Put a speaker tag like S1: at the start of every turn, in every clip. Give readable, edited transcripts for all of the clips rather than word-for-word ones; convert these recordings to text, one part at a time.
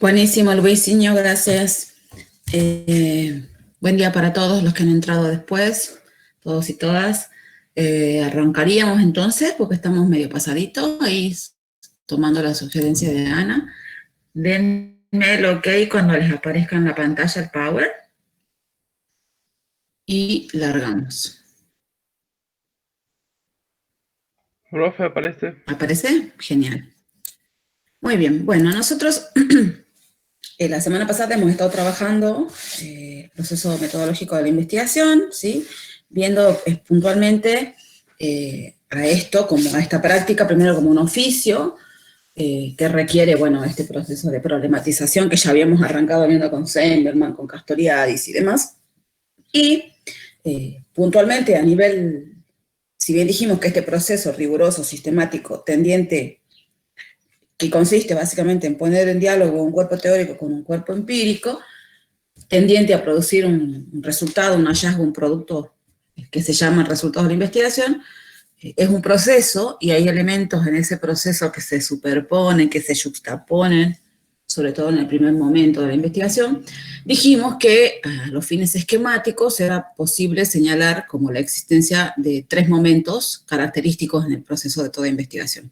S1: Buenísimo, Luisinho, gracias. Buen día para todos los que han entrado después, todos y todas. Arrancaríamos entonces, porque estamos medio pasaditos, ahí tomando la sugerencia de Ana. Denme el ok cuando les aparezca en la pantalla el Power. Y largamos.
S2: Profe, aparece.
S1: ¿Aparece? Genial. Muy bien, bueno, nosotros la semana pasada hemos estado trabajando el proceso metodológico de la investigación, ¿sí? Viendo puntualmente a esto, como a esta práctica, primero como un oficio, que requiere, bueno, este proceso de problematización que ya habíamos arrancado viendo con Semberman, con Castoriadis y demás. Y puntualmente a nivel, si bien dijimos que este proceso riguroso, sistemático, tendiente, que consiste básicamente en poner en diálogo un cuerpo teórico con un cuerpo empírico, tendiente a producir un resultado, un hallazgo, un producto que se llama resultados de la investigación, es un proceso y hay elementos en ese proceso que se superponen, que se juxtaponen, sobre todo en el primer momento de la investigación. Dijimos que a los fines esquemáticos era posible señalar como la existencia de tres momentos característicos en el proceso de toda investigación.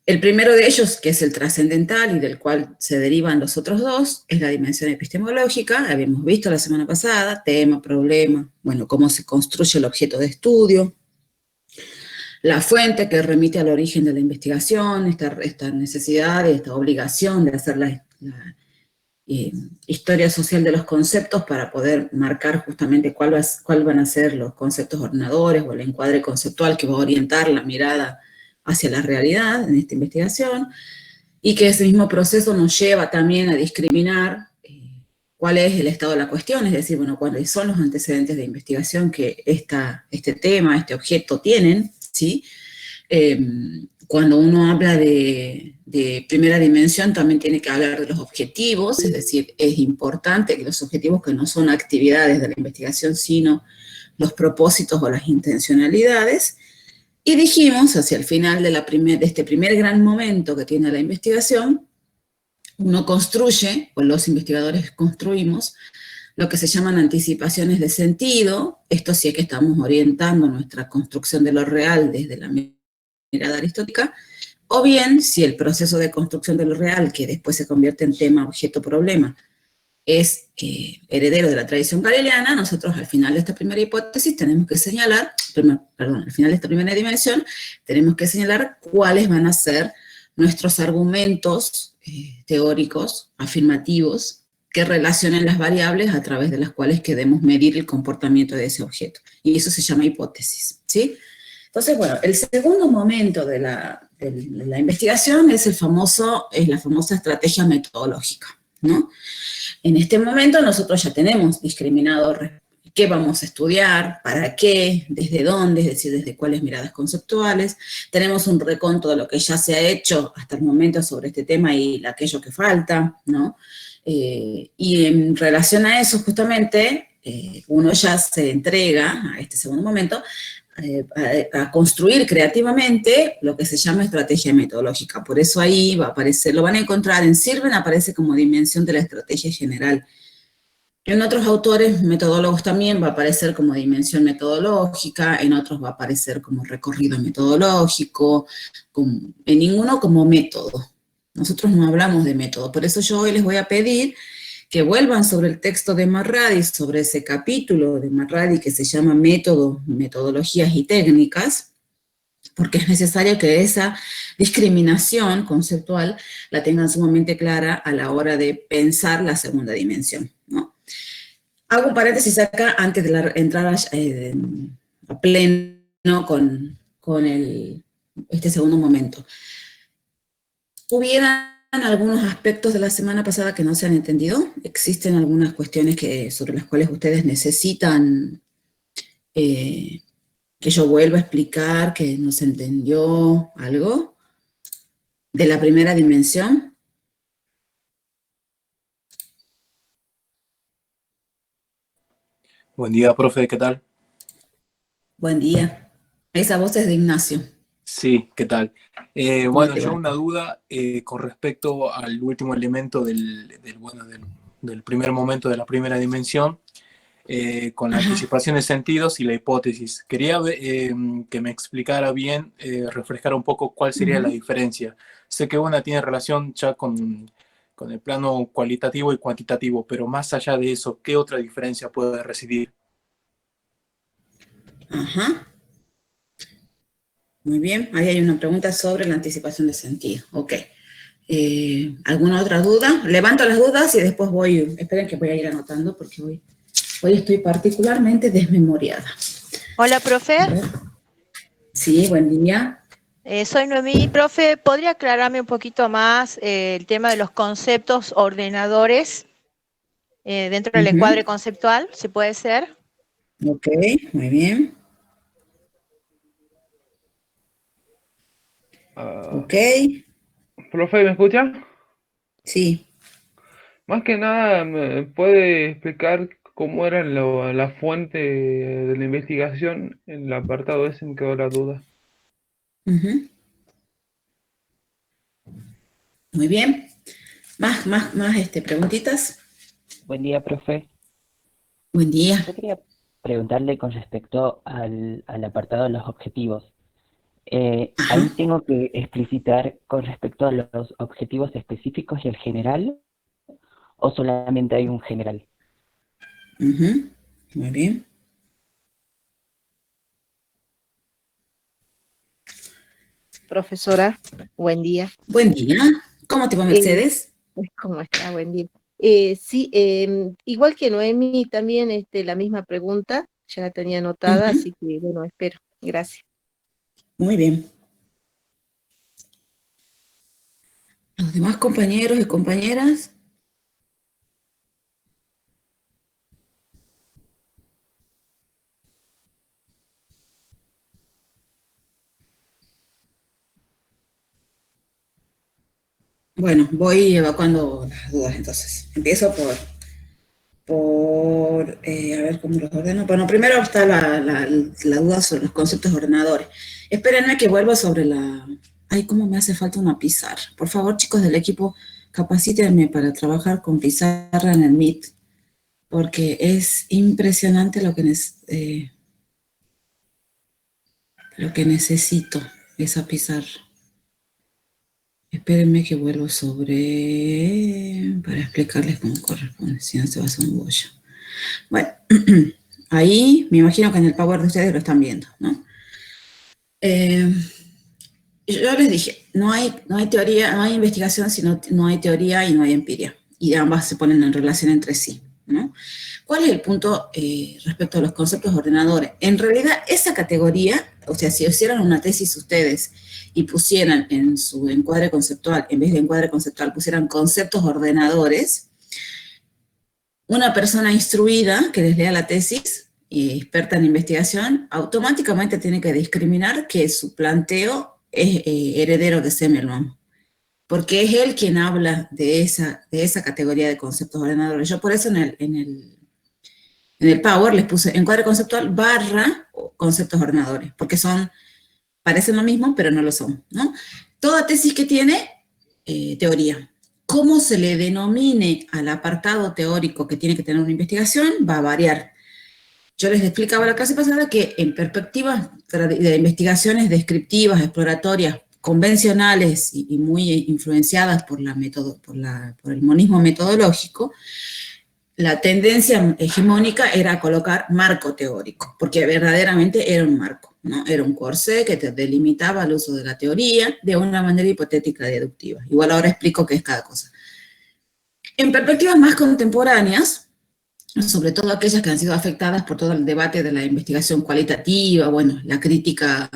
S1: El primero de ellos, que es el trascendental y del cual se derivan los otros dos, es la dimensión epistemológica. Habíamos visto la semana pasada, tema, problema, bueno, cómo se construye el objeto de estudio. La fuente que remite al origen de la investigación, esta necesidad, esta obligación de hacer la historia social de los conceptos para poder marcar justamente cuál van a ser los conceptos ordenadores o el encuadre conceptual que va a orientar la mirada hacia la realidad en esta investigación, y que ese mismo proceso nos lleva también a discriminar cuál es el estado de la cuestión, es decir, bueno, cuáles son los antecedentes de investigación que este tema, este objeto tienen, ¿sí? Cuando uno habla de primera dimensión también tiene que hablar de los objetivos, es decir, es importante que los objetivos que no son actividades de la investigación, sino los propósitos o las intencionalidades. Y dijimos, hacia el final de este primer gran momento que tiene la investigación, uno construye, o los investigadores construimos, lo que se llaman anticipaciones de sentido. Esto sí es que estamos orientando nuestra construcción de lo real desde la mirada aristotélica, o bien, si el proceso de construcción de lo real, que después se convierte en tema, objeto, problema, es heredero de la tradición galileana, nosotros al final de esta primera hipótesis tenemos que señalar, al final de esta primera dimensión, tenemos que señalar cuáles van a ser nuestros argumentos teóricos, afirmativos, que relacionen las variables a través de las cuales queremos medir el comportamiento de ese objeto. Y eso se llama hipótesis, ¿sí? Entonces, bueno, el segundo momento de la investigación es la famosa estrategia metodológica, ¿no? En este momento nosotros ya tenemos discriminado qué vamos a estudiar, para qué, desde dónde, es decir, desde cuáles miradas conceptuales. Tenemos un reconto de lo que ya se ha hecho hasta el momento sobre este tema y aquello que falta, ¿no? Y en relación a eso, justamente, uno ya se entrega a este segundo momento a construir creativamente lo que se llama estrategia metodológica. Por eso ahí va a aparecer, lo van a encontrar en Sirven, aparece como dimensión de la estrategia general. En otros autores metodólogos también va a aparecer como dimensión metodológica, en otros va a aparecer como recorrido metodológico, en ninguno como método. Nosotros no hablamos de método, por eso yo hoy les voy a pedir que vuelvan sobre el texto de Marradi, sobre ese capítulo de Marradi que se llama Métodos, Metodologías y Técnicas, porque es necesario que esa discriminación conceptual la tengan sumamente clara a la hora de pensar la segunda dimensión, ¿no? Hago un paréntesis acá antes de entrar a pleno con este segundo momento. ¿Hubieran algunos aspectos de la semana pasada que no se han entendido? ¿Existen algunas cuestiones sobre las cuales ustedes necesitan que yo vuelva a explicar, que no se entendió algo de la primera dimensión?
S3: Buen día, profe, ¿qué tal?
S1: Buen día. Esa voz es de Ignacio.
S3: Sí, ¿qué tal?
S1: ¿Cómo
S3: Bueno,
S1: te
S3: yo
S1: va?
S3: una duda con respecto al último elemento del primer momento de la primera dimensión, con la
S1: Ajá.
S3: anticipación de sentidos y la hipótesis. Quería que me explicara bien, refrescara un poco cuál sería la
S1: Ujú.
S3: diferencia. Sé que una tiene relación ya con el plano cualitativo y cuantitativo, pero más allá de eso, ¿qué otra diferencia puede residir?
S1: Ajá. Muy bien. Ahí hay una pregunta sobre la anticipación de sentido. Ok. ¿Alguna otra duda? Levanto las dudas y después voy. Esperen que voy a ir anotando porque hoy estoy particularmente desmemoriada.
S4: Hola, profe.
S1: A ver. Sí, buen día.
S4: Soy Noemí. Profe, ¿podría aclararme un poquito más el tema de los conceptos ordenadores dentro del
S1: Ujú.
S4: encuadre conceptual? ¿Se puede ser?
S1: Ok, muy bien.
S2: Ah,
S1: Ok,
S2: profe, ¿me escucha?
S1: sí.
S2: Más que nada, ¿me puede explicar cómo era la fuente de la investigación? En el apartado ese me quedó la duda.
S1: Ujú. Muy bien. Más preguntitas.
S5: Buen día, profe.
S1: Buen día.
S5: Yo quería preguntarle con respecto al apartado de los objetivos. Ahí
S1: Ajá.
S5: tengo que explicitar con respecto a los objetivos específicos y el general, o solamente hay un general.
S1: Ujú. Muy bien.
S6: Profesora, buen día.
S1: Buen día. ¿Cómo te va,
S6: Eh,
S1: Mercedes?
S6: ¿Cómo está? Buen día. Sí, igual que Noemi, también la misma pregunta, ya la tenía anotada,
S1: Ujú.
S6: así que bueno, espero. Gracias.
S1: Muy bien. Los demás compañeros y compañeras. Bueno, voy evacuando las dudas entonces. Empiezo a ver cómo los ordeno. Bueno, primero está la duda sobre los conceptos ordenadores. Espérenme que vuelva sobre la... Ay, cómo me hace falta una pizarra. Por favor, chicos del equipo, capacítenme para trabajar con pizarra en el Meet, porque es impresionante lo que necesito, esa pizarra. Espérenme que vuelvo para explicarles cómo corresponde, si no se va a hacer un bollo. Bueno, ahí me imagino que en el Power de ustedes lo están viendo, ¿no? Eh, yo les dije, no hay teoría, no hay investigación si no hay teoría y no hay empiria. Y ambas se ponen en relación entre sí, ¿no? ¿Cuál es el punto respecto a los conceptos ordenadores? En realidad, esa categoría, o sea, si hicieran una tesis ustedes y pusieran en su encuadre conceptual, en vez de encuadre conceptual, pusieran conceptos ordenadores, una persona instruida que les lea la tesis y experta en investigación, automáticamente tiene que discriminar que su planteo es heredero de Semmelweis, porque es él quien habla de esa categoría de conceptos ordenadores. Yo por eso en el Power les puse encuadre conceptual barra conceptos ordenadores, porque parecen lo mismo, pero no lo son, ¿no? Toda tesis que tiene teoría. Cómo se le denomine al apartado teórico que tiene que tener una investigación va a variar. Yo les explicaba la clase pasada que en perspectivas de investigaciones descriptivas, exploratorias, convencionales y muy influenciadas por el monismo metodológico, la tendencia hegemónica era colocar marco teórico, porque verdaderamente era un marco, ¿no? Era un corsé que te delimitaba el uso de la teoría de una manera hipotética deductiva. Igual ahora explico qué es cada cosa. En perspectivas más contemporáneas, sobre todo aquellas que han sido afectadas por todo el debate de la investigación cualitativa, bueno, la crítica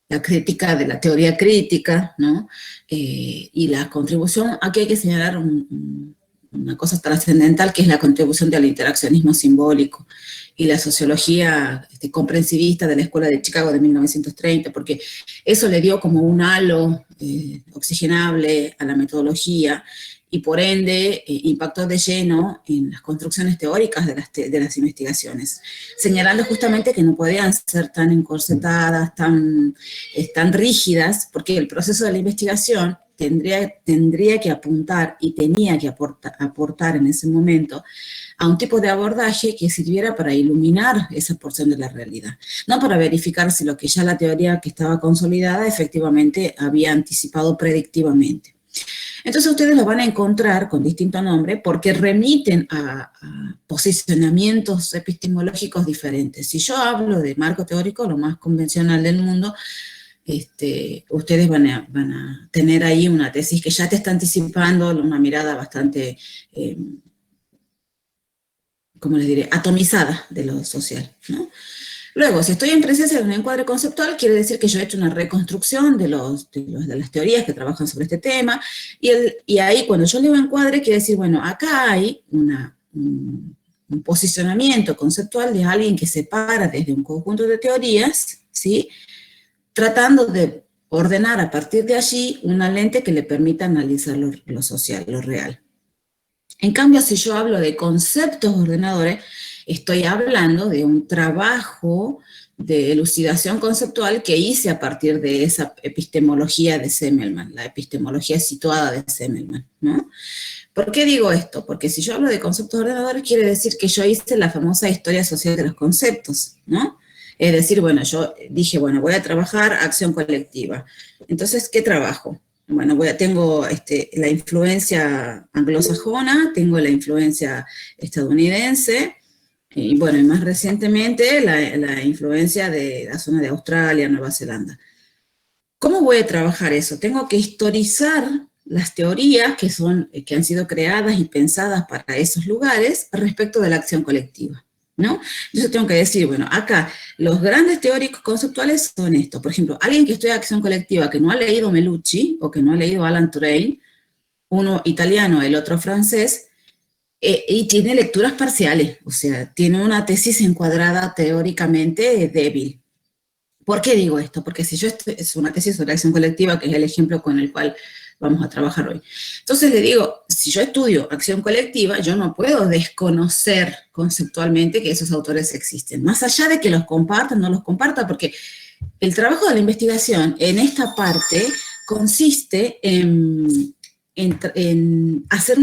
S1: de la teoría crítica, ¿no? Y la contribución, aquí hay que señalar una cosa trascendental, que es la contribución del interaccionismo simbólico y la sociología comprensivista de la Escuela de Chicago de 1930, porque eso le dio como un halo oxigenable a la metodología y por ende impactó de lleno en las construcciones teóricas de las investigaciones, señalando justamente que no podían ser tan encorsetadas, tan rígidas, porque el proceso de la investigación tendría que apuntar y tenía que aportar en ese momento a un tipo de abordaje que sirviera para iluminar esa porción de la realidad, no para verificar si lo que ya la teoría que estaba consolidada efectivamente había anticipado predictivamente. Entonces ustedes lo van a encontrar con distinto nombre porque remiten a posicionamientos epistemológicos diferentes. Si yo hablo de marco teórico, lo más convencional del mundo, ustedes van a tener ahí una tesis que ya te está anticipando una mirada bastante, ¿cómo les diré?, atomizada de lo social, ¿no? Luego, si estoy en presencia de un encuadre conceptual, quiere decir que yo he hecho una reconstrucción de las teorías que trabajan sobre este tema, y ahí cuando yo leo encuadre, quiere decir, bueno, acá hay un posicionamiento conceptual de alguien que se para desde un conjunto de teorías, ¿sí?, tratando de ordenar a partir de allí una lente que le permita analizar lo social, lo real. En cambio, si yo hablo de conceptos ordenadores, estoy hablando de un trabajo de elucidación conceptual que hice a partir de esa epistemología de Semmelmann, la epistemología situada de Semmelmann, ¿no? ¿Por qué digo esto? Porque si yo hablo de conceptos ordenadores, quiere decir que yo hice la famosa historia social de los conceptos, ¿no? Es decir, bueno, yo dije, bueno, voy a trabajar acción colectiva. Entonces, ¿qué trabajo? Bueno, tengo la influencia anglosajona, tengo la influencia estadounidense, y bueno, y más recientemente la influencia de la zona de Australia, Nueva Zelanda. ¿Cómo voy a trabajar eso? Tengo que historizar las teorías que han sido creadas y pensadas para esos lugares respecto de la acción colectiva, ¿no? Entonces tengo que decir, bueno, acá los grandes teóricos conceptuales son estos. Por ejemplo, alguien que estudia acción colectiva que no ha leído Melucci o que no ha leído Alan Turing, uno italiano, el otro francés, y tiene lecturas parciales, o sea, tiene una tesis encuadrada teóricamente débil. ¿Por qué digo esto? Porque si yo es una tesis sobre acción colectiva, que es el ejemplo con el cual vamos a trabajar hoy. Entonces le digo, si yo estudio acción colectiva, yo no puedo desconocer conceptualmente que esos autores existen, más allá de que los compartan o no los compartan, porque el trabajo de la investigación en esta parte consiste en hacer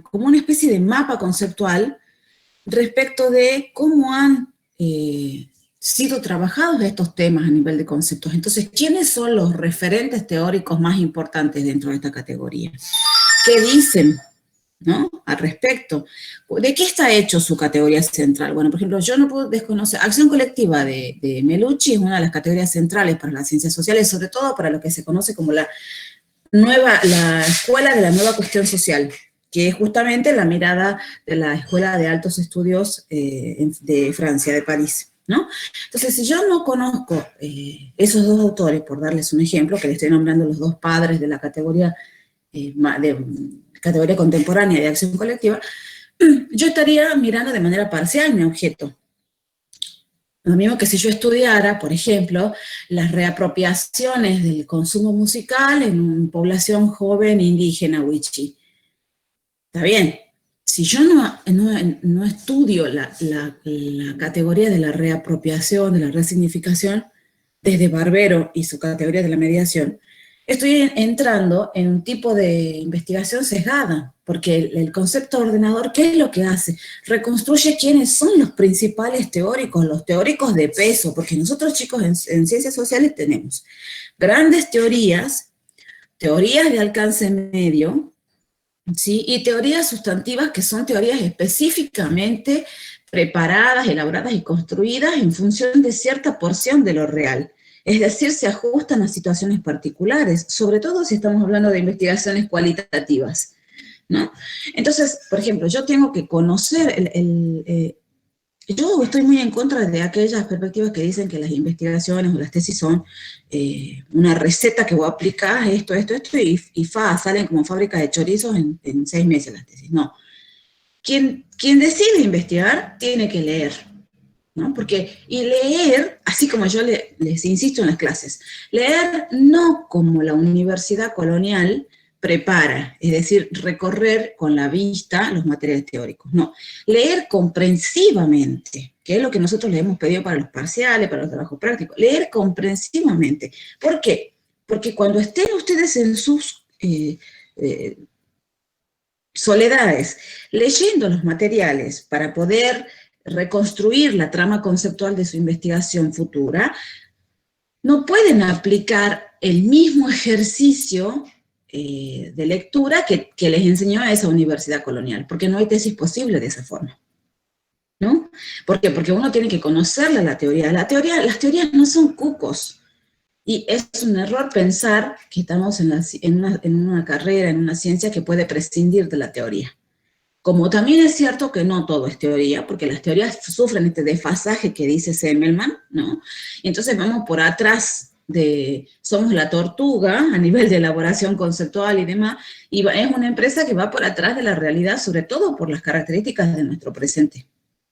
S1: como una especie de mapa conceptual respecto de cómo han sido trabajados estos temas a nivel de conceptos. Entonces, ¿quiénes son los referentes teóricos más importantes dentro de esta categoría? ¿Qué dicen, ¿no?, al respecto? ¿De qué está hecho su categoría central? Bueno, por ejemplo, yo no puedo desconocer, acción colectiva de Melucci es una de las categorías centrales para las ciencias sociales, sobre todo para lo que se conoce como la escuela de la nueva cuestión social, que es justamente la mirada de la Escuela de Altos Estudios de Francia, de París, ¿no? Entonces, si yo no conozco esos dos autores, por darles un ejemplo, que le estoy nombrando los dos padres de la categoría, categoría contemporánea de acción colectiva, yo estaría mirando de manera parcial mi objeto. Lo mismo que si yo estudiara, por ejemplo, las reapropiaciones del consumo musical en población joven indígena wichí. Está bien, si yo no estudio la categoría de la reapropiación, de la resignificación, desde Barbero y su categoría de la mediación, estoy entrando en un tipo de investigación sesgada, porque el concepto ordenador, ¿qué es lo que hace? Reconstruye quiénes son los principales teóricos, los teóricos de peso, porque nosotros, chicos, en ciencias sociales tenemos grandes teorías de alcance medio, ¿sí?, y teorías sustantivas que son teorías específicamente preparadas, elaboradas y construidas en función de cierta porción de lo real. Es decir, se ajustan a situaciones particulares, sobre todo si estamos hablando de investigaciones cualitativas, ¿no? Entonces, por ejemplo, yo tengo que conocer yo estoy muy en contra de aquellas perspectivas que dicen que las investigaciones o las tesis son una receta que voy a aplicar esto, y salen como fábrica de chorizos en 6 meses las tesis. No. Quien decide investigar tiene que leer, ¿no? Y leer, así como yo les insisto en las clases, leer no como la universidad colonial prepara, es decir, recorrer con la vista los materiales teóricos. No, leer comprensivamente, que es lo que nosotros le hemos pedido para los parciales, para los trabajos prácticos. Leer comprensivamente. ¿Por qué? Porque cuando estén ustedes en sus soledades, leyendo los materiales para poder reconstruir la trama conceptual de su investigación futura, no pueden aplicar el mismo ejercicio de lectura que les enseñó a esa universidad colonial, porque no hay tesis posible de esa forma, ¿no? ¿Por qué? Porque uno tiene que conocerla la teoría. Las teorías no son cucos, y es un error pensar que estamos en una carrera, en una ciencia que puede prescindir de la teoría. Como también es cierto que no todo es teoría, porque las teorías sufren este desfasaje que dice Semmelmann, ¿no? Y entonces vamos por atrás somos la tortuga a nivel de elaboración conceptual y demás, y es una empresa que va por atrás de la realidad, sobre todo por las características de nuestro presente,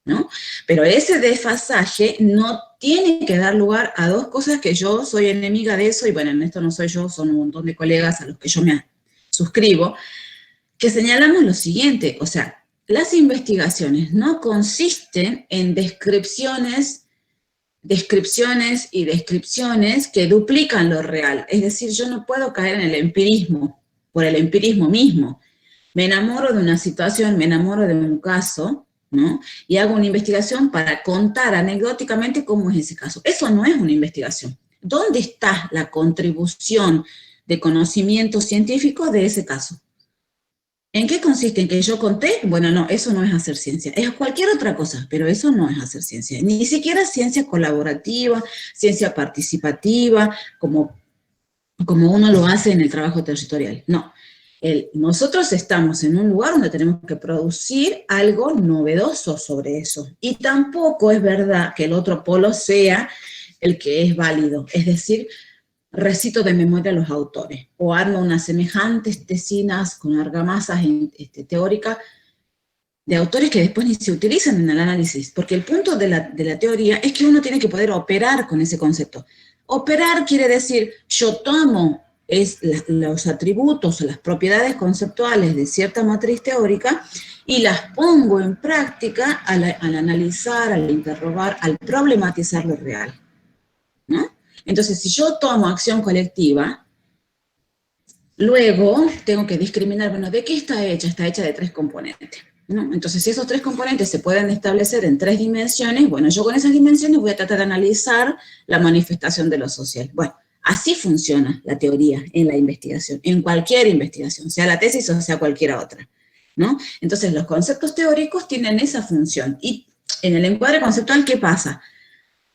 S1: ¿no? Pero ese desfasaje no tiene que dar lugar a dos cosas que yo soy enemiga de eso, y bueno, en esto no soy yo, son un montón de colegas a los que yo me suscribo, que señalamos lo siguiente, o sea, las investigaciones no consisten en descripciones y descripciones que duplican lo real. Es decir, yo no puedo caer en el empirismo, por el empirismo mismo. Me enamoro de una situación, me enamoro de un caso, ¿no? Y hago una investigación para contar anecdóticamente cómo es ese caso. Eso no es una investigación. ¿Dónde está la contribución de conocimiento científico de ese caso? ¿En qué consiste? ¿En que yo conté? Bueno, no, eso no es hacer ciencia. Es cualquier otra cosa, pero eso no es hacer ciencia. Ni siquiera ciencia colaborativa, ciencia participativa, como uno lo hace en el trabajo territorial. No. Nosotros estamos en un lugar donde tenemos que producir algo novedoso sobre eso. Y tampoco es verdad que el otro polo sea el que es válido. Es decir, recito de memoria a los autores, o armo unas semejantes tesinas con argamasas teóricas de autores que después ni se utilizan en el análisis, porque el punto de la teoría es que uno tiene que poder operar con ese concepto. Operar quiere decir, yo tomo los atributos o las propiedades conceptuales de cierta matriz teórica y las pongo en práctica al analizar, al interrogar, al problematizar lo real, ¿no? Entonces, si yo tomo acción colectiva, luego tengo que discriminar, bueno, ¿de qué está hecha? Está hecha de 3 componentes, ¿no? Entonces, si esos 3 componentes se pueden establecer en 3 dimensiones, bueno, yo con esas dimensiones voy a tratar de analizar la manifestación de lo social. Bueno, así funciona la teoría en la investigación, en cualquier investigación, sea la tesis o sea cualquier otra, ¿no? Entonces, los conceptos teóricos tienen esa función. Y en el encuadre conceptual, ¿qué pasa?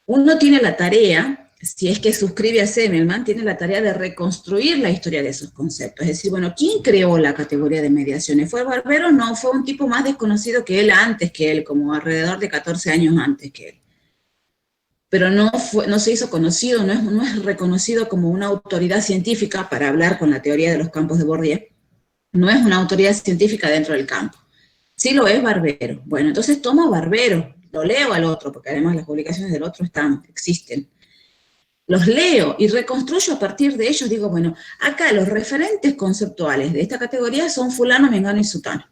S1: Uno tiene la tarea, si es que suscribe a Semmelmann, tiene la tarea de reconstruir la historia de esos conceptos. Es decir, bueno, ¿quién creó la categoría de mediaciones? ¿Fue Barbero? No, fue un tipo más desconocido que él, antes que él, como alrededor de 14 años antes que él. Pero no se hizo conocido, no es reconocido como una autoridad científica para hablar con la teoría de los campos de Bourdieu. No es una autoridad científica dentro del campo. Sí lo es Barbero. Bueno, entonces tomo Barbero, lo leo al otro, porque además las publicaciones del otro existen. Los leo y reconstruyo a partir de ellos, digo, bueno, acá los referentes conceptuales de esta categoría son fulano, mengano y sutano,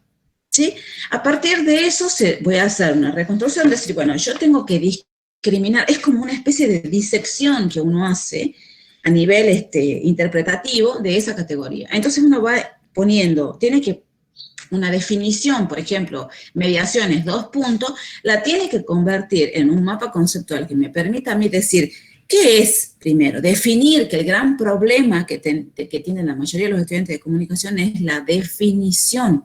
S1: ¿sí? A partir de eso voy a hacer una reconstrucción, decir, bueno, yo tengo que discriminar, es como una especie de disección que uno hace a nivel interpretativo de esa categoría. Entonces uno va poniendo, tiene que, una definición, por ejemplo, mediaciones, 2 puntos, la tiene que convertir en un mapa conceptual que me permita a mí decir, ¿qué es, primero? Definir, que el gran problema que tienen la mayoría de los estudiantes de comunicación es la definición.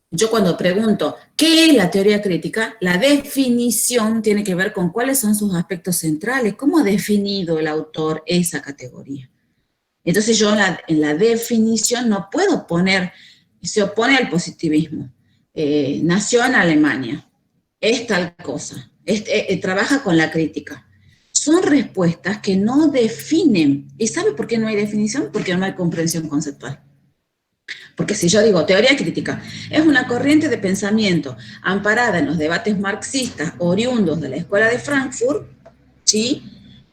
S1: Yo cuando pregunto, ¿qué es la teoría crítica? La definición tiene que ver con cuáles son sus aspectos centrales, cómo ha definido el autor esa categoría. Entonces yo en la definición no puedo poner, se opone al positivismo, nació en Alemania, es tal cosa, trabaja con la crítica. Son respuestas que no definen. ¿Y sabe por qué no hay definición? Porque no hay comprensión conceptual. Porque si yo digo teoría crítica, es una corriente de pensamiento amparada en los debates marxistas oriundos de la Escuela de Frankfurt, ¿sí?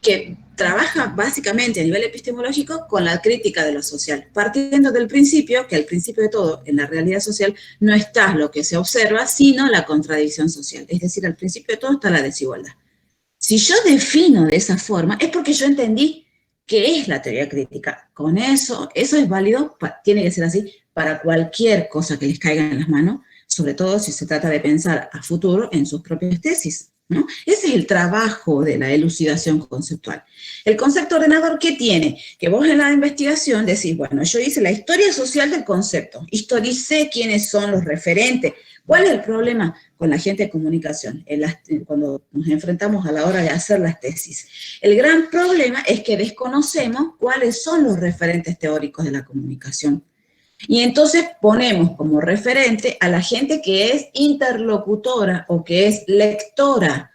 S1: Que trabaja básicamente a nivel epistemológico con la crítica de lo social, partiendo del principio que al principio de todo, en la realidad social, no está lo que se observa, sino la contradicción social. Es decir, al principio de todo está la desigualdad. Si yo defino de esa forma, es porque yo entendí qué es la teoría crítica. Con eso es válido, tiene que ser así, para cualquier cosa que les caiga en las manos, sobre todo si se trata de pensar a futuro en sus propias tesis, ¿no? Ese es el trabajo de la elucidación conceptual. El concepto ordenador, ¿qué tiene? Que vos en la investigación decís, bueno, yo hice la historia social del concepto, historicé quiénes son los referentes. ¿Cuál es el problema con la gente de comunicación cuando nos enfrentamos a la hora de hacer las tesis? El gran problema es que desconocemos cuáles son los referentes teóricos de la comunicación. Y entonces ponemos como referente a la gente que es interlocutora o que es lectora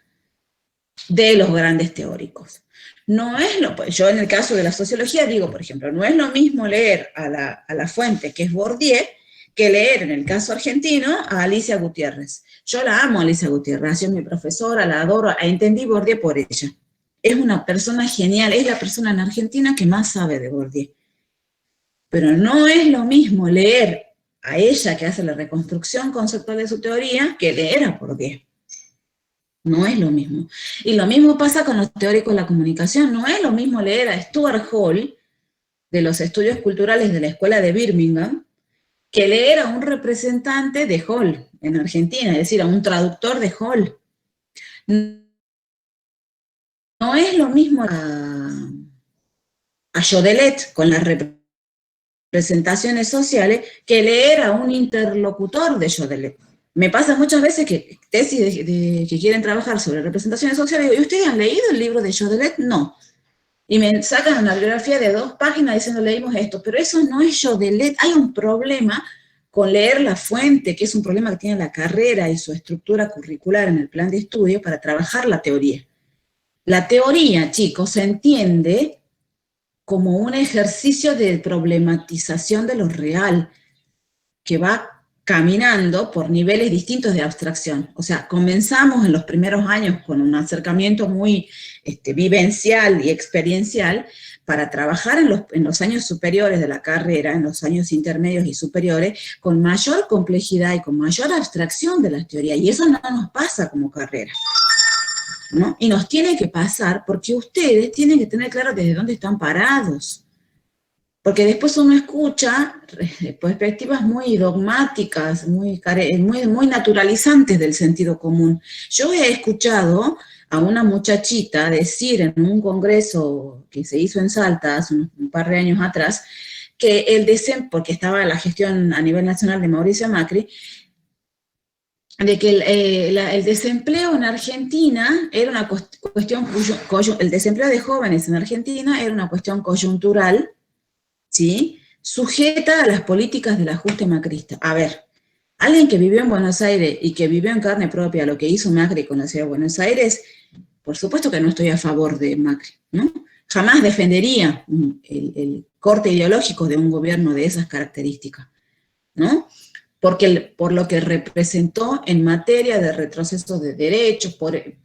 S1: de los grandes teóricos. No es yo en el caso de la sociología digo, por ejemplo, no es lo mismo leer a la fuente que es Bourdieu que leer en el caso argentino a Alicia Gutiérrez. Yo la amo a Alicia Gutiérrez, ha sido mi profesora, la adoro, entendí Bourdieu por ella. Es una persona genial, es la persona en Argentina que más sabe de Bourdieu. Pero no es lo mismo leer a ella que hace la reconstrucción conceptual de su teoría que leer a Bourdieu. No es lo mismo. Y lo mismo pasa con los teóricos de la comunicación. No es lo mismo leer a Stuart Hall, de los estudios culturales de la Escuela de Birmingham, que leer a un representante de Hall en Argentina, es decir, a un traductor de Hall. No es lo mismo a Jodelet con las representaciones sociales que leer a un interlocutor de Jodelet. Me pasa muchas veces que tesis que quieren trabajar sobre representaciones sociales, digo, ¿y ustedes han leído el libro de Jodelet? No. Y me sacan una bibliografía de 2 páginas diciendo, leímos esto, pero eso no es Jodelet. Hay un problema con leer la fuente, que es un problema que tiene la carrera y su estructura curricular en el plan de estudio para trabajar la teoría. La teoría, chicos, se entiende como un ejercicio de problematización de lo real, que va caminando por niveles distintos de abstracción. O sea, comenzamos en los primeros años con un acercamiento muy vivencial y experiencial para trabajar en los años superiores de la carrera, en los años intermedios y superiores, con mayor complejidad y con mayor abstracción de la teoría. Y eso no nos pasa como carrera, ¿no? Y nos tiene que pasar porque ustedes tienen que tener claro desde dónde están parados. Porque después uno escucha perspectivas muy dogmáticas, muy naturalizantes del sentido común. Yo he escuchado a una muchachita decir en un congreso que se hizo en Salta hace un par de años atrás, que porque estaba la gestión a nivel nacional de Mauricio Macri, de que el desempleo en Argentina era una cuestión, el desempleo de jóvenes en Argentina era una cuestión coyuntural, ¿sí? Sujeta a las políticas del ajuste macrista. A ver, alguien que vivió en Buenos Aires y que vivió en carne propia lo que hizo Macri con la ciudad de Buenos Aires, por supuesto que no estoy a favor de Macri, ¿no? Jamás defendería el corte ideológico de un gobierno de esas características, ¿no? Por lo que representó en materia de retroceso de derechos,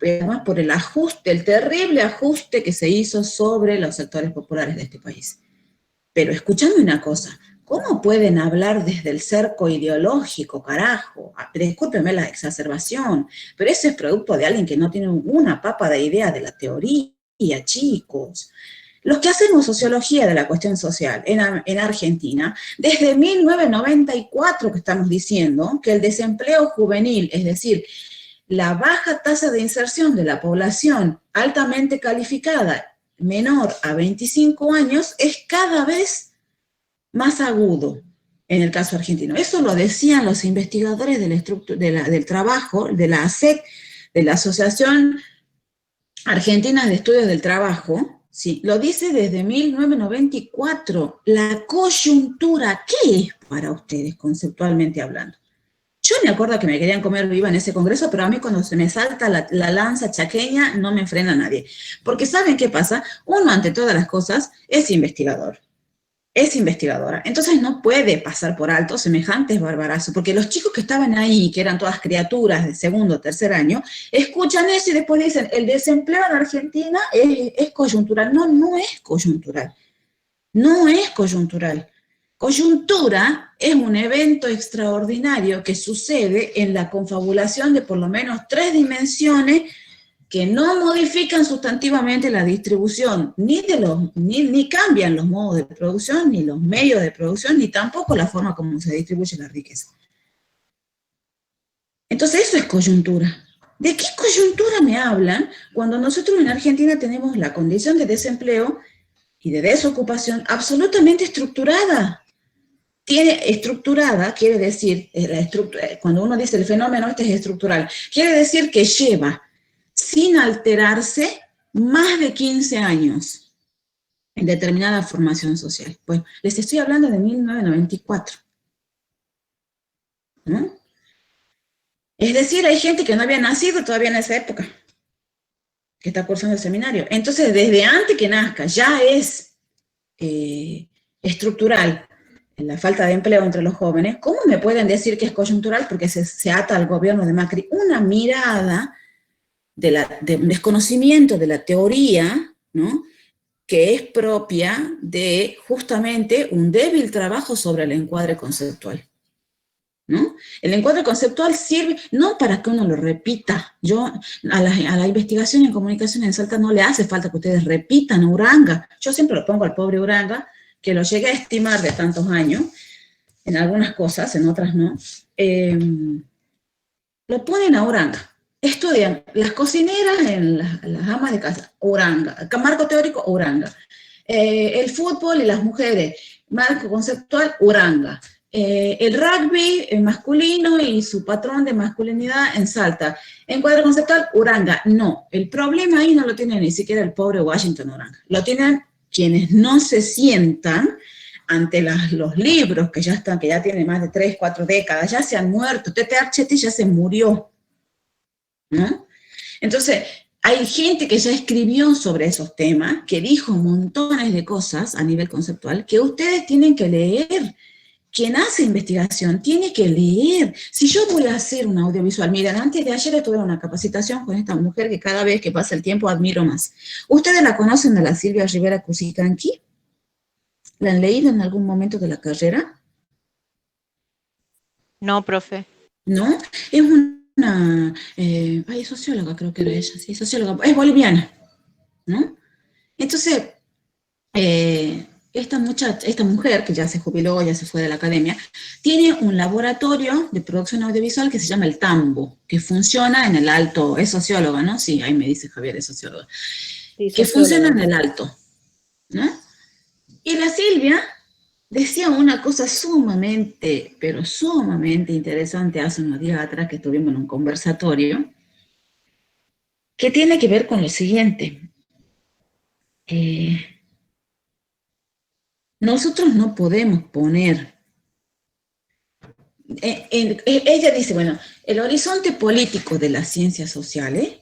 S1: además por el terrible ajuste que se hizo sobre los sectores populares de este país. Pero escuchame una cosa, ¿cómo pueden hablar desde el cerco ideológico, carajo? Discúlpenme la exacerbación, pero eso es producto de alguien que no tiene una papa de idea de la teoría, chicos. Los que hacemos sociología de la cuestión social en Argentina, desde 1994 que estamos diciendo que el desempleo juvenil, es decir, la baja tasa de inserción de la población altamente calificada menor a 25 años es cada vez más agudo en el caso argentino. Eso lo decían los investigadores del trabajo, de la ASEC, de la Asociación Argentina de Estudios del Trabajo, ¿sí? Lo dice desde 1994. La coyuntura, ¿qué es para ustedes conceptualmente hablando? Yo me acuerdo que me querían comer viva en ese congreso, pero a mí cuando se me salta la lanza chaqueña no me frena nadie. Porque ¿saben qué pasa? Uno, ante todas las cosas, es investigador. es investigadora, entonces no puede pasar por alto semejantes barbarazos, porque los chicos que estaban ahí, que eran todas criaturas de segundo o tercer año, escuchan eso y después dicen, el desempleo en Argentina es coyuntural. No, no es coyuntural. No es coyuntural. Coyuntura es un evento extraordinario que sucede en la confabulación de por lo menos 3 dimensiones que no modifican sustantivamente la distribución, ni cambian los modos de producción, ni los medios de producción, ni tampoco la forma como se distribuye la riqueza. Entonces eso es coyuntura. ¿De qué coyuntura me hablan cuando nosotros en Argentina tenemos la condición de desempleo y de desocupación absolutamente estructurada? Estructurada quiere decir, cuando uno dice el fenómeno este es estructural, quiere decir que lleva sin alterarse más de 15 años en determinada formación social. Bueno, les estoy hablando de 1994. ¿No? Es decir, hay gente que no había nacido todavía en esa época, que está cursando el seminario. Entonces, desde antes que nazca, ya es estructural la falta de empleo entre los jóvenes. ¿Cómo me pueden decir que es coyuntural? Porque se ata al gobierno de Macri una mirada de un desconocimiento de la teoría, ¿no?, que es propia de justamente un débil trabajo sobre el encuadre conceptual, ¿no? El encuadre conceptual sirve no para que uno lo repita. Yo a la investigación en comunicación en Salta no le hace falta que ustedes repitan a Uranga. Yo siempre lo pongo al pobre Uranga, que lo llegué a estimar de tantos años, en algunas cosas, en otras no. Lo ponen a Uranga. Estudian las cocineras, las amas de casa, Uranga. Marco teórico, Uranga. El fútbol y las mujeres, marco conceptual, Uranga. El rugby masculino y su patrón de masculinidad en Salta. Encuadre conceptual, Uranga. No, el problema ahí no lo tiene ni siquiera el pobre Washington Uranga. Lo tienen quienes no se sientan ante los libros que ya tienen más de 3, 4 décadas, ya se han muerto. Tete Archetti ya se murió, ¿no? Entonces, hay gente que ya escribió sobre esos temas, que dijo montones de cosas a nivel conceptual, que ustedes tienen que leer. Quien hace investigación tiene que leer. Si yo voy a hacer un audiovisual, miren, antes de ayer tuve una capacitación con esta mujer que cada vez que pasa el tiempo admiro más. ¿Ustedes la conocen, a la Silvia Rivera Cusicanqui? ¿La han leído en algún momento de la carrera?
S4: No, profe.
S1: ¿No? Es una socióloga, creo que era ella, sí, socióloga, es boliviana, ¿no? Entonces, esta mujer, que ya se jubiló, ya se fue de la academia, tiene un laboratorio de producción audiovisual que se llama el Tambo, que funciona en el Alto. Es socióloga, ¿no? Sí, ahí me dice Javier, es socióloga. Sí, que funciona en el Alto, ¿no? Y la Silvia decía una cosa sumamente, pero sumamente interesante hace unos días atrás que estuvimos en un conversatorio, que tiene que ver con lo siguiente. Nosotros no podemos poner... ella dice, bueno, el horizonte político de las ciencias sociales,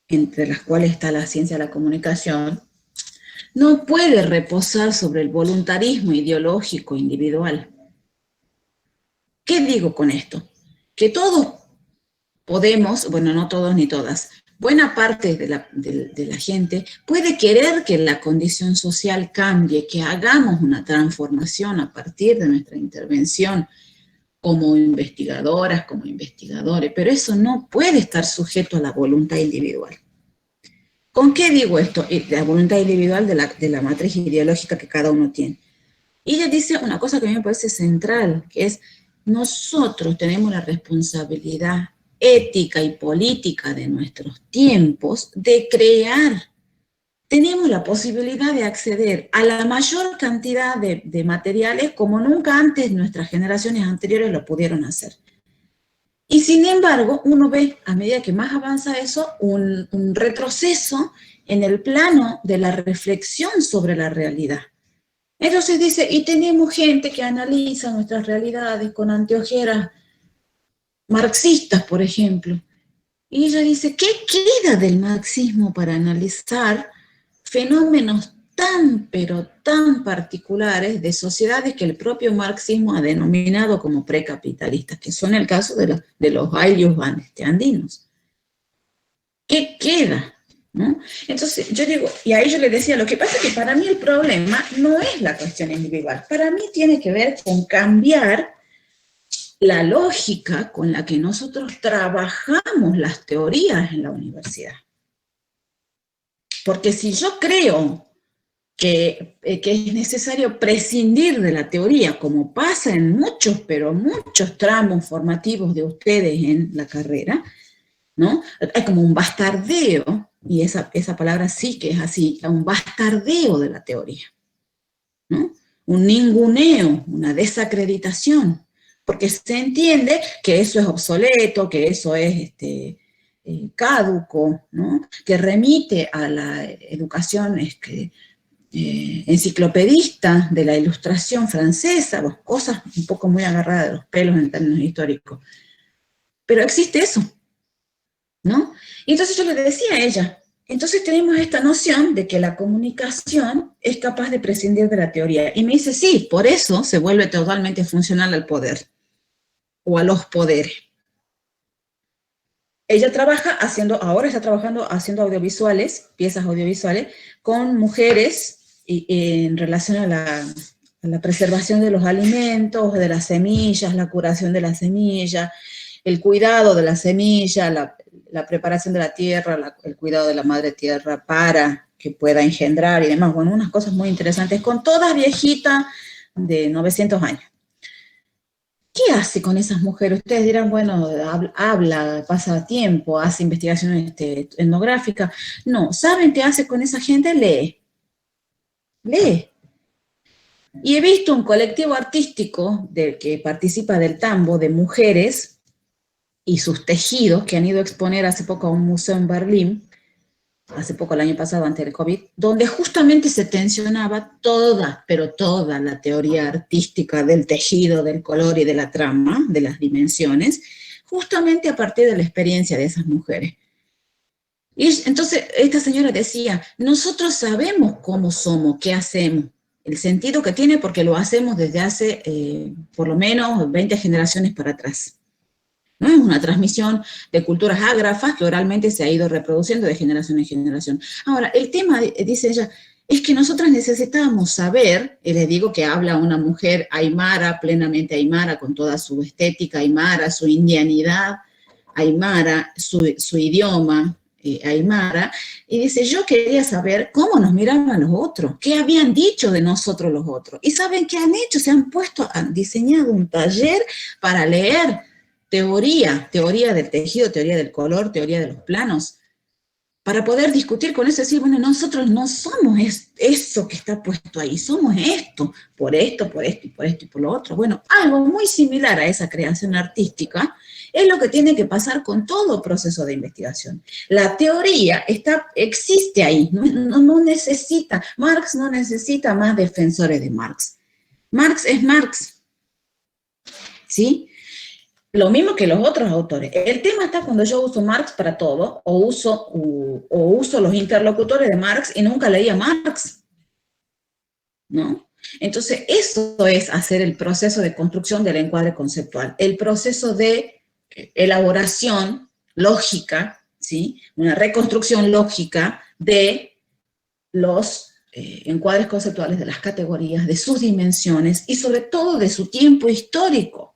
S1: entre las cuales está la ciencia de la comunicación, no puede reposar sobre el voluntarismo ideológico individual. ¿Qué digo con esto? Que todos podemos, bueno, no todos ni todas, buena parte de la gente puede querer que la condición social cambie, que hagamos una transformación a partir de nuestra intervención como investigadoras, como investigadores, pero eso no puede estar sujeto a la voluntad individual. ¿Con qué digo esto? La voluntad individual de la matriz ideológica que cada uno tiene. Y ella dice una cosa que a mí me parece central, que es, nosotros tenemos la responsabilidad ética y política de nuestros tiempos de crear. Tenemos la posibilidad de acceder a la mayor cantidad de materiales como nunca antes nuestras generaciones anteriores lo pudieron hacer. Y sin embargo, uno ve, a medida que más avanza eso, un retroceso en el plano de la reflexión sobre la realidad. Entonces dice, y tenemos gente que analiza nuestras realidades con anteojeras marxistas, por ejemplo. Y ella dice, ¿qué queda del marxismo para analizar fenómenos tan, pero tan particulares de sociedades que el propio marxismo ha denominado como precapitalistas, que son el caso de los ayllus andinos. ¿Qué queda? ¿No? Entonces yo digo, y ahí yo le decía, lo que pasa es que para mí el problema no es la cuestión individual, para mí tiene que ver con cambiar la lógica con la que nosotros trabajamos las teorías en la universidad. Porque si yo creo que es necesario prescindir de la teoría, como pasa en muchos, pero muchos tramos formativos de ustedes en la carrera, ¿no? Hay como un bastardeo, y esa palabra sí que es así, un bastardeo de la teoría, ¿no? Un ninguneo, una desacreditación, porque se entiende que eso es obsoleto, que eso es caduco, ¿no? Que remite a la educación enciclopedista de la Ilustración francesa, pues, cosas un poco muy agarradas de los pelos en términos históricos. Pero existe eso, ¿no? Y entonces yo le decía a ella, entonces tenemos esta noción de que la comunicación es capaz de prescindir de la teoría. Y me dice, sí, por eso se vuelve totalmente funcional al poder, o a los poderes. Ella ahora está trabajando haciendo audiovisuales, piezas audiovisuales, con mujeres en relación a la preservación de los alimentos, de las semillas, la curación de la semilla, el cuidado de la semilla, la preparación de la tierra, el cuidado de la madre tierra para que pueda engendrar y demás. Bueno, unas cosas muy interesantes, con todas viejitas de 900 años. ¿Qué hace con esas mujeres? Ustedes dirán, bueno, habla, pasa tiempo, hace investigación etnográfica. No, ¿saben qué hace con esa gente? Lee. Y he visto un colectivo artístico que participa del tambo de mujeres y sus tejidos que han ido a exponer hace poco a un museo en Berlín, hace poco, el año pasado, antes del COVID, donde justamente se tensionaba pero toda la teoría artística del tejido, del color y de la trama, de las dimensiones, justamente a partir de la experiencia de esas mujeres. Y entonces esta señora decía, nosotros sabemos cómo somos, qué hacemos, el sentido que tiene porque lo hacemos desde hace por lo menos 20 generaciones para atrás. ¿No? Es una transmisión de culturas ágrafas que oralmente se ha ido reproduciendo de generación en generación. Ahora, el tema, dice ella, es que nosotras necesitábamos saber, y les digo que habla una mujer aymara, plenamente aymara, con toda su estética aymara, su indianidad aymara, su idioma aymara, y dice, yo quería saber cómo nos miraban los otros, qué habían dicho de nosotros los otros. ¿Y saben qué han hecho? Se han diseñado un taller para leer teoría del tejido, teoría del color, teoría de los planos, para poder discutir con eso y decir, bueno, nosotros no somos eso que está puesto ahí, somos esto, por esto, por esto, y por esto, y por lo otro. Bueno, algo muy similar a esa creación artística es lo que tiene que pasar con todo proceso de investigación. La teoría existe ahí, no necesita, Marx no necesita más defensores de Marx. Marx es Marx, ¿sí? Lo mismo que los otros autores. El tema está cuando yo uso Marx para todo, o uso los interlocutores de Marx y nunca leí a Marx, ¿no? Entonces, eso es hacer el proceso de construcción del encuadre conceptual, el proceso de elaboración lógica, ¿sí? Una reconstrucción lógica de los encuadres conceptuales, de las categorías, de sus dimensiones y sobre todo de su tiempo histórico.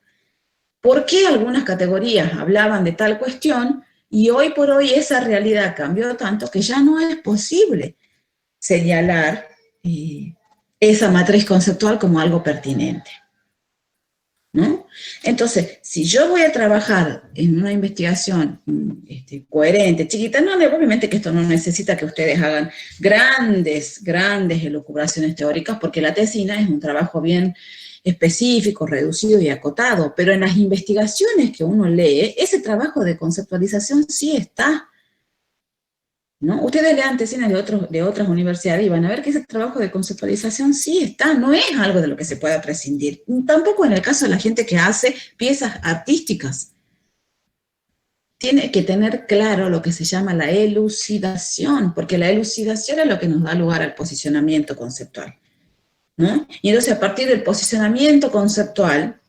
S1: ¿Por qué algunas categorías hablaban de tal cuestión y hoy por hoy esa realidad cambió tanto que ya no es posible señalar esa matriz conceptual como algo pertinente? ¿No? Entonces, si yo voy a trabajar en una investigación coherente, chiquita, no, obviamente que esto no necesita que ustedes hagan grandes elucubraciones teóricas, porque la tesina es un trabajo bien específico, reducido y acotado, pero en las investigaciones que uno lee, ese trabajo de conceptualización sí está, ¿no? Ustedes lean tesina de otras universidades y van a ver que ese trabajo de conceptualización sí está, no es algo de lo que se pueda prescindir. Tampoco en el caso de la gente que hace piezas artísticas. tiene que tener claro lo que se llama la elucidación, porque la elucidación es lo que nos da lugar al posicionamiento conceptual, ¿no? Y entonces a partir del posicionamiento conceptual,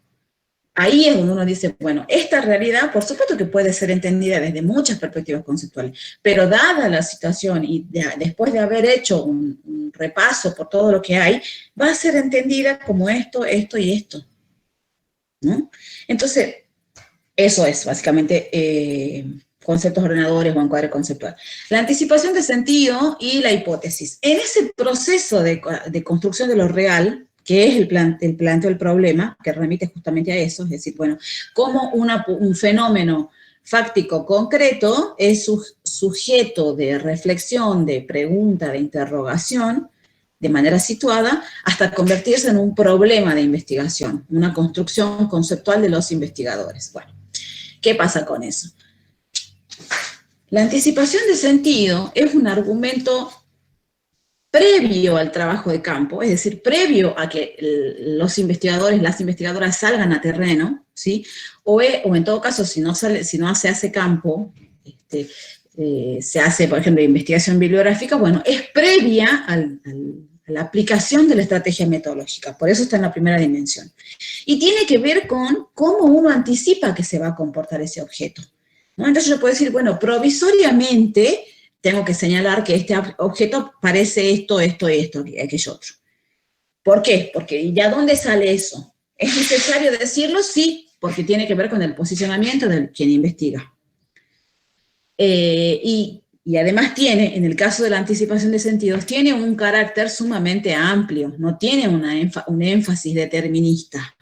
S1: ahí es donde uno dice, bueno, esta realidad, por supuesto que puede ser entendida desde muchas perspectivas conceptuales, pero dada la situación y después de haber hecho un repaso por todo lo que hay, va a ser entendida como esto, esto y esto, ¿no? Entonces, eso es básicamente conceptos ordenadores o encuadre conceptual. La anticipación de sentido y la hipótesis. En ese proceso de construcción de lo real, que es el planteo del problema, que remite justamente a eso, es decir, bueno, cómo un fenómeno fáctico concreto es sujeto de reflexión, de pregunta, de interrogación, de manera situada, hasta convertirse en un problema de investigación, una construcción conceptual de los investigadores. Bueno, ¿qué pasa con eso? La anticipación de sentido es un argumento previo al trabajo de campo, es decir, previo a que los investigadores, las investigadoras salgan a terreno, ¿sí? O en todo caso, si no se hace campo, se hace, por ejemplo, investigación bibliográfica, bueno, es previa a la aplicación de la estrategia metodológica, por eso está en la primera dimensión. Y tiene que ver con cómo uno anticipa que se va a comportar ese objeto, ¿no? Entonces yo puedo decir, bueno, provisoriamente tengo que señalar que este objeto parece esto, esto, esto, aquello otro. ¿Por qué? Porque ¿ya dónde sale eso? ¿Es necesario decirlo? Sí, porque tiene que ver con el posicionamiento de quien investiga. Y además tiene, en el caso de la anticipación de sentidos, tiene un carácter sumamente amplio, no tiene un énfasis determinista,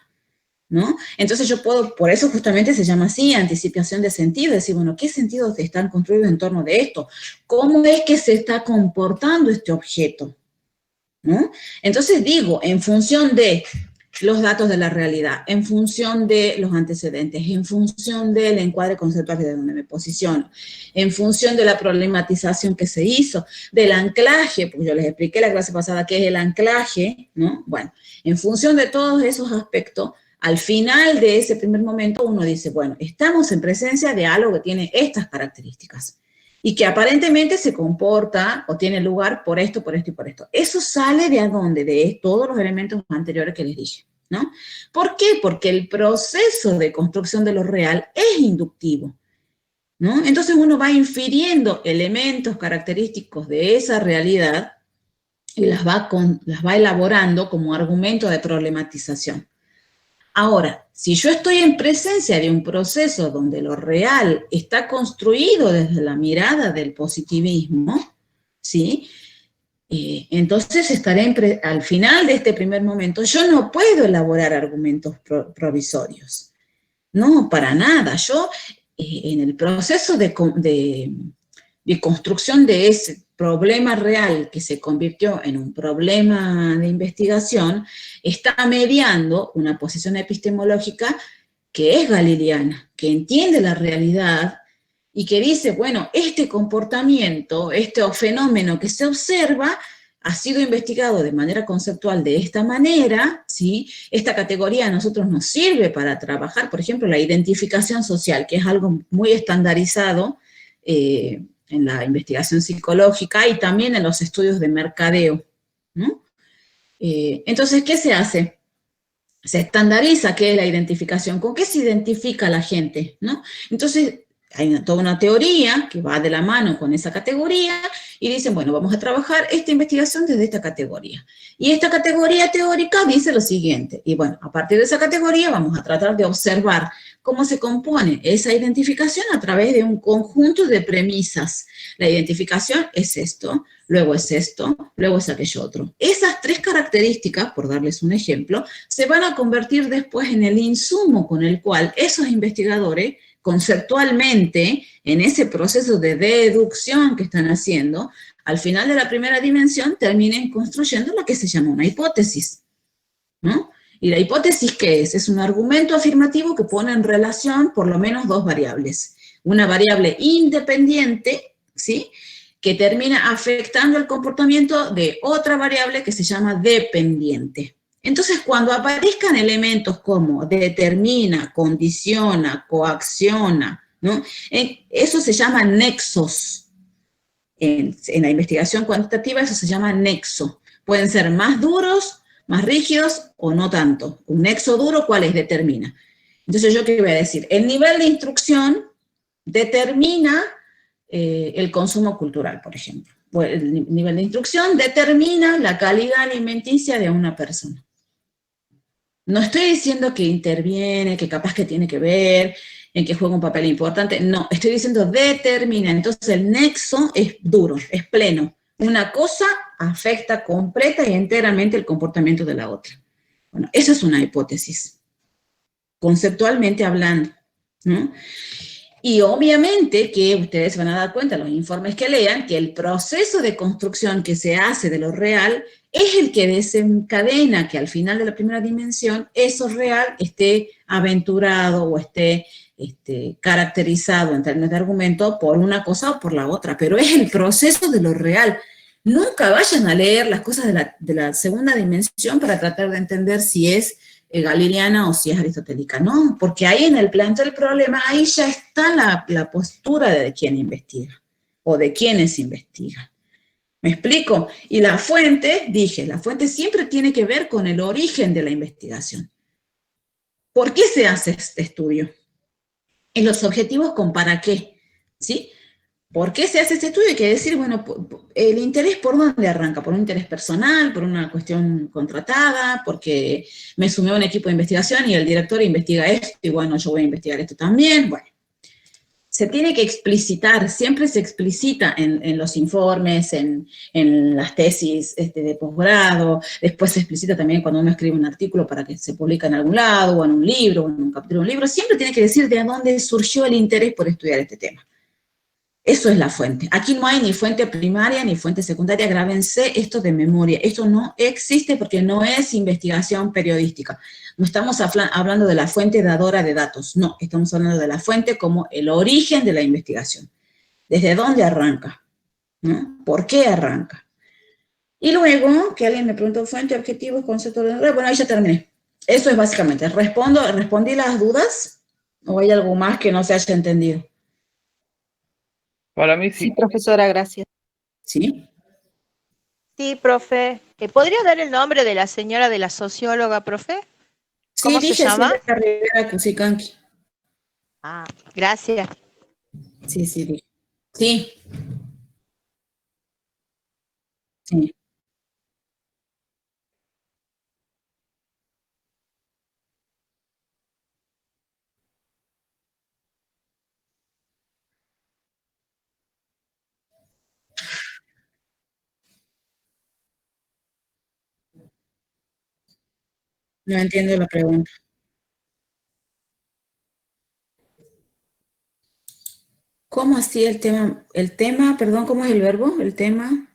S1: ¿no? Entonces yo puedo, por eso justamente se llama así, anticipación de sentido, decir, bueno, ¿qué sentidos están construidos en torno de esto? ¿Cómo es que se está comportando este objeto? ¿No? Entonces digo, en función de los datos de la realidad, en función de los antecedentes, en función del encuadre conceptual de donde me posiciono, en función de la problematización que se hizo, del anclaje, porque yo les expliqué la clase pasada qué es el anclaje, ¿no? Bueno, en función de todos esos aspectos, al final de ese primer momento uno dice, bueno, estamos en presencia de algo que tiene estas características y que aparentemente se comporta o tiene lugar por esto, por esto y por esto. Eso sale de dónde, de todos los elementos anteriores que les dije, ¿no? ¿Por qué? Porque el proceso de construcción de lo real es inductivo, ¿no? Entonces uno va infiriendo elementos característicos de esa realidad y las va elaborando como argumento de problematización. Ahora, si yo estoy en presencia de un proceso donde lo real está construido desde la mirada del positivismo, ¿sí? Entonces estaré al final de este primer momento, yo no puedo elaborar argumentos provisorios. No, para nada. Yo, en el proceso de construcción de ese problema real que se convirtió en un problema de investigación, está mediando una posición epistemológica que es galileana, que entiende la realidad y que dice, bueno, este comportamiento, este fenómeno que se observa, ha sido investigado de manera conceptual de esta manera, ¿sí? Esta categoría a nosotros nos sirve para trabajar, por ejemplo, la identificación social, que es algo muy estandarizado, en la investigación psicológica y también en los estudios de mercadeo, ¿no? Entonces, ¿qué se hace? Se estandariza qué es la identificación, con qué se identifica la gente, ¿no? Entonces, hay toda una teoría que va de la mano con esa categoría y dicen, bueno, vamos a trabajar esta investigación desde esta categoría. Y esta categoría teórica dice lo siguiente, y bueno, a partir de esa categoría vamos a tratar de observar cómo se compone esa identificación a través de un conjunto de premisas. La identificación es esto, luego es esto, luego es aquello otro. Esas tres características, por darles un ejemplo, se van a convertir después en el insumo con el cual esos investigadores, conceptualmente, en ese proceso de deducción que están haciendo, al final de la primera dimensión terminen construyendo lo que se llama una hipótesis, ¿no? ¿Y la hipótesis qué es? Es un argumento afirmativo que pone en relación por lo menos dos variables. Una variable independiente, ¿sí?, que termina afectando el comportamiento de otra variable que se llama dependiente. Entonces, cuando aparezcan elementos como determina, condiciona, coacciona, ¿no? Eso se llama nexos. En la investigación cuantitativa eso se llama nexo. Pueden ser más duros, más rígidos o no tanto. Un nexo duro, ¿cuál es? Determina. Entonces, ¿yo qué voy a decir? El nivel de instrucción determina el consumo cultural, por ejemplo. El nivel de instrucción determina la calidad alimenticia de una persona. No estoy diciendo que interviene, que capaz que tiene que ver, en que juega un papel importante. No, estoy diciendo determina. Entonces el nexo es duro, es pleno. Una cosa afecta completa y enteramente el comportamiento de la otra. Bueno, esa es una hipótesis, conceptualmente hablando, ¿no? Y obviamente que ustedes se van a dar cuenta, los informes que lean, que el proceso de construcción que se hace de lo real es el que desencadena que al final de la primera dimensión eso real esté aventurado o esté caracterizado en términos de argumento por una cosa o por la otra, pero es el proceso de lo real. Nunca vayan a leer las cosas de la segunda dimensión para tratar de entender si es galileana o si es aristotélica, no, porque ahí en el planteo del problema, ahí ya está la postura de quien investiga, o de quienes investigan. ¿Me explico? Y la fuente, dije, la fuente siempre tiene que ver con el origen de la investigación. ¿Por qué se hace este estudio? En los objetivos con para qué, ¿sí? ¿Por qué se hace este estudio? Hay que decir, bueno, el interés por dónde arranca, por un interés personal, por una cuestión contratada, porque me sumé a un equipo de investigación y el director investiga esto, y bueno, yo voy a investigar esto también. Bueno, se tiene que explicitar, siempre se explicita en los informes, en las tesis de posgrado, después se explicita también cuando uno escribe un artículo para que se publique en algún lado, o en un libro, o en un capítulo de un libro, siempre tiene que decir de dónde surgió el interés por estudiar este tema. Eso es la fuente. Aquí no hay ni fuente primaria ni fuente secundaria, grábense esto de memoria. Esto no existe porque no es investigación periodística. No estamos hablando de la fuente dadora de datos, no, estamos hablando de la fuente como el origen de la investigación. ¿Desde dónde arranca? ¿No? ¿Por qué arranca? Y luego, que alguien me preguntó, fuente, objetivos, conceptos de... Bueno, ahí ya terminé. Eso es básicamente. ¿Respondí las dudas? ¿O hay algo más que no se haya entendido?
S2: Para mí
S6: Sí,
S2: sí.
S6: profesora, gracias.
S1: ¿Sí?
S4: Sí, profe. ¿Podría dar el nombre de la señora de la socióloga, profe? ¿Cómo se
S1: dije
S4: llama?
S1: Silvia Rivera Cusicanqui.
S4: Ah, gracias.
S1: Sí, dije. Sí. Sí. No entiendo la pregunta. ¿Cómo así el tema? El tema, perdón, ¿cómo es el verbo? El tema.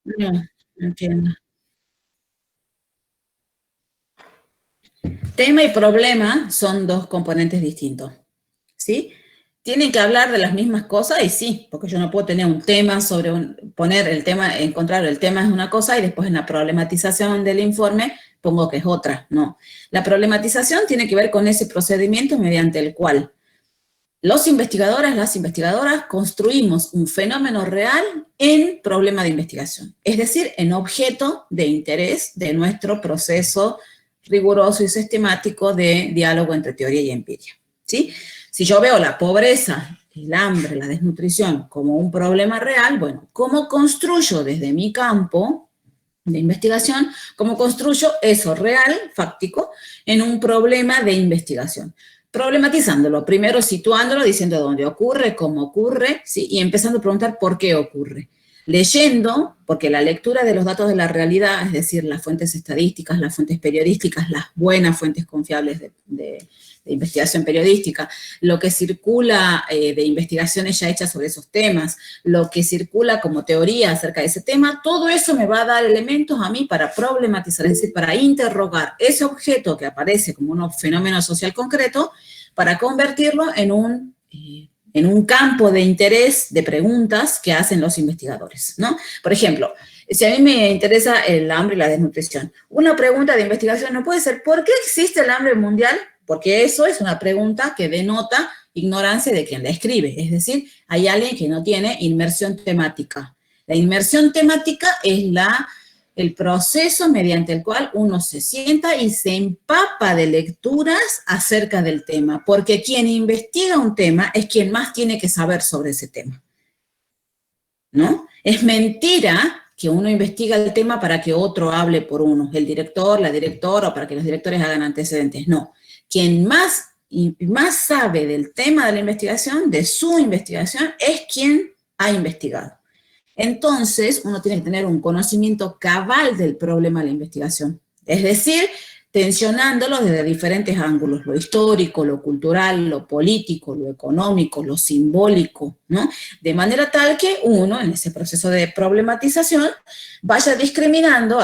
S1: No entiendo. Tema y problema son dos componentes distintos, ¿sí? ¿Tienen que hablar de las mismas cosas? Y sí, porque yo no puedo tener un tema poner el tema, encontrar el tema es una cosa y después en la problematización del informe pongo que es otra, no. La problematización tiene que ver con ese procedimiento mediante el cual los investigadores, las investigadoras, construimos un fenómeno real en problema de investigación, es decir, en objeto de interés de nuestro proceso riguroso y sistemático de diálogo entre teoría y empiria, ¿sí? Si yo veo la pobreza, el hambre, la desnutrición como un problema real, bueno, ¿cómo construyo desde mi campo de investigación, cómo construyo eso real, fáctico, en un problema de investigación? Problematizándolo, primero situándolo, diciendo dónde ocurre, cómo ocurre, ¿sí? Y empezando a preguntar por qué ocurre. Leyendo, porque la lectura de los datos de la realidad, es decir, las fuentes estadísticas, las fuentes periodísticas, las buenas fuentes confiables de investigación periodística, lo que circula de investigaciones ya hechas sobre esos temas, lo que circula como teoría acerca de ese tema, todo eso me va a dar elementos a mí para problematizar, es decir, para interrogar ese objeto que aparece como un fenómeno social concreto, para convertirlo en en un campo de interés de preguntas que hacen los investigadores, ¿no? Por ejemplo, si a mí me interesa el hambre y la desnutrición, una pregunta de investigación no puede ser ¿por qué existe el hambre mundial? Porque eso es una pregunta que denota ignorancia de quien la escribe, es decir, hay alguien que no tiene inmersión temática. La inmersión temática es el proceso mediante el cual uno se sienta y se empapa de lecturas acerca del tema, porque quien investiga un tema es quien más tiene que saber sobre ese tema, ¿no? Es mentira que uno investiga el tema para que otro hable por uno, el director, la directora, o para que los directores hagan antecedentes, no. Quien más sabe del tema de la investigación, de su investigación, es quien ha investigado. Entonces, uno tiene que tener un conocimiento cabal del problema de la investigación, es decir, tensionándolo desde diferentes ángulos, lo histórico, lo cultural, lo político, lo económico, lo simbólico, ¿no? De manera tal que uno, en ese proceso de problematización, vaya discriminando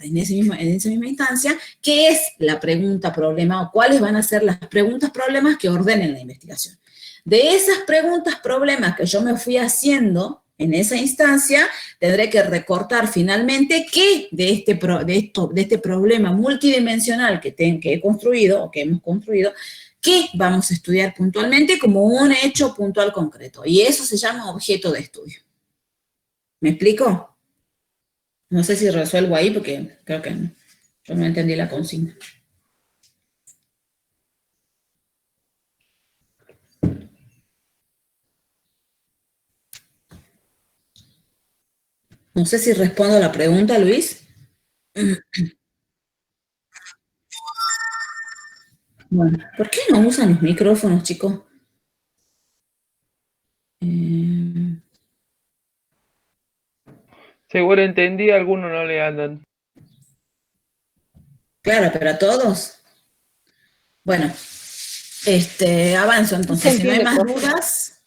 S1: en esa misma instancia, qué es la pregunta problema o cuáles van a ser las preguntas problemas que ordenen la investigación. De esas preguntas problemas que yo me fui haciendo en esa instancia, tendré que recortar finalmente qué de este problema multidimensional que he construido, o que hemos construido, qué vamos a estudiar puntualmente como un hecho puntual concreto. Y eso se llama objeto de estudio. ¿Me explico? No sé si resuelvo ahí porque creo que yo no entendí la consigna. No sé si respondo a la pregunta, Luis. Bueno, ¿por qué no usan los micrófonos, chicos?
S2: Seguro entendí, algunos no le andan.
S1: Claro, pero a todos. Bueno, avanzo entonces. Si no hay más dudas,